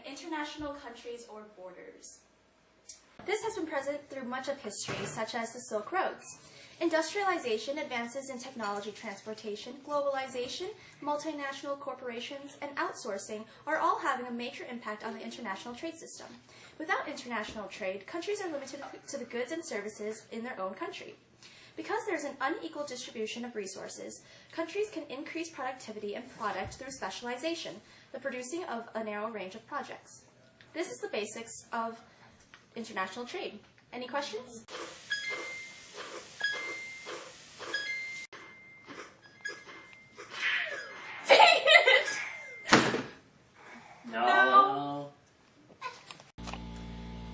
international countries or borders. This has been present through much of history, such as the Silk Roads. Industrialization, advances in technology transportation, globalization, multinational corporations, and outsourcing are all having a major impact on the international trade system. Without international trade, countries are limited to the goods and services in their own country. Because there is an unequal distribution of resources, countries can increase productivity and product through specialization, the producing of a narrow range of projects. This is the basics of international trade. Any questions? No.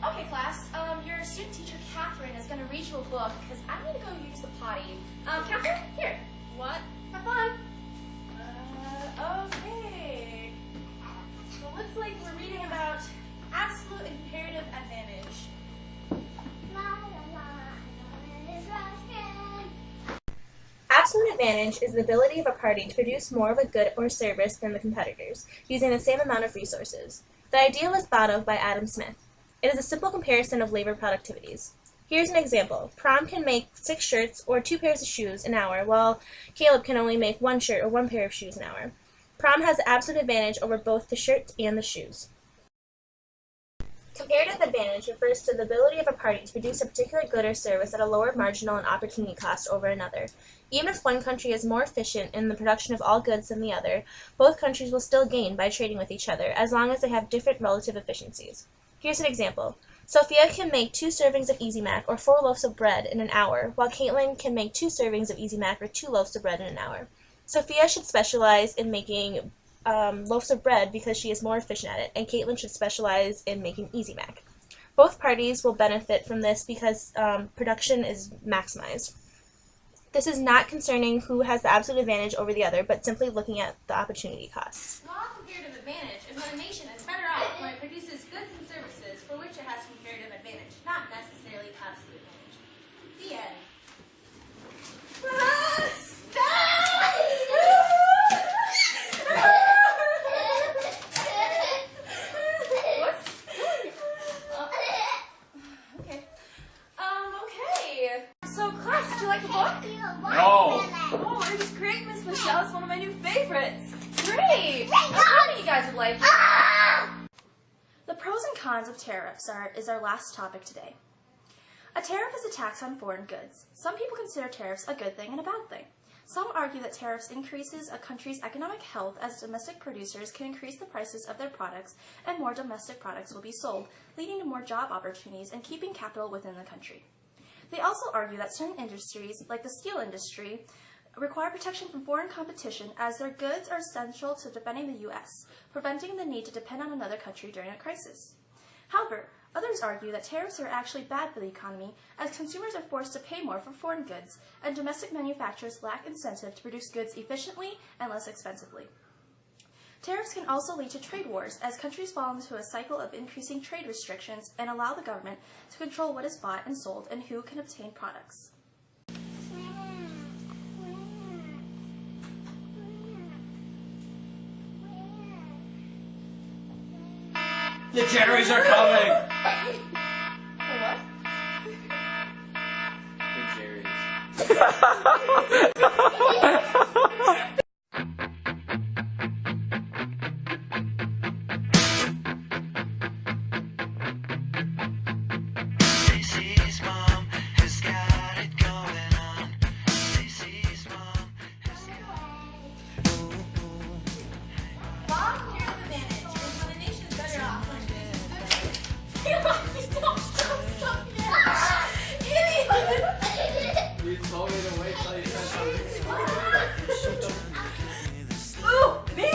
Okay, class. Your student teacher, Kathryn, is going to read you a book because I need to go use the potty. Kathryn, here. What? Have fun. Okay. So it looks like we're reading about absolute and comparative advantage. Absolute advantage is the ability of a party to produce more of a good or service than the competitors, using the same amount of resources. The idea was thought of by Adam Smith. It is a simple comparison of labor productivities. Here's an example. Param can make 6 shirts or 2 pairs of shoes an hour, while Caleb can only make 1 shirt or 1 pair of shoes an hour. Param has the absolute advantage over both the shirts and the shoes. Comparative advantage refers to the ability of a party to produce a particular good or service at a lower marginal and opportunity cost over another. Even if one country is more efficient in the production of all goods than the other, both countries will still gain by trading with each other, as long as they have different relative efficiencies. Here's an example. Sophia can make 2 servings of Easy Mac or 4 loaves of bread in an hour, while Caitlin can make 2 servings of Easy Mac or 2 loaves of bread in an hour. Sophia should specialize in making loaves of bread because she is more efficient at it, and Caitlin should specialize in making Easy Mac. Both parties will benefit from this because production is maximized. This is not concerning who has the absolute advantage over the other, but simply looking at the opportunity costs. Law of comparative advantage is when a nation is better off when it produces goods and services for which it has comparative advantage, not necessarily absolute advantage. The end. So, class, did you like the book? No. Oh, it was great, Miss Michelle. It's one of my new favorites. Great. I thought you guys would like it. The pros and cons of tariffs is our last topic today. A tariff is a tax on foreign goods. Some people consider tariffs a good thing and a bad thing. Some argue that tariffs increases a country's economic health as domestic producers can increase the prices of their products and more domestic products will be sold, leading to more job opportunities and keeping capital within the country. They also argue that certain industries, like the steel industry, require protection from foreign competition as their goods are essential to defending the U.S., preventing the need to depend on another country during a crisis. However, others argue that tariffs are actually bad for the economy as consumers are forced to pay more for foreign goods and domestic manufacturers lack incentive to produce goods efficiently and less expensively. Tariffs can also lead to trade wars as countries fall into a cycle of increasing trade restrictions and allow the government to control what is bought and sold and who can obtain products. The Jerrys are coming. What? The Jerrys. You told me to wait till you said something. Ooh, me!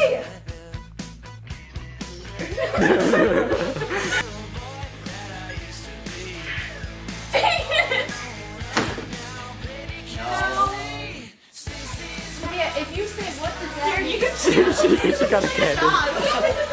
Yeah, if you say what the hell, She got a candy.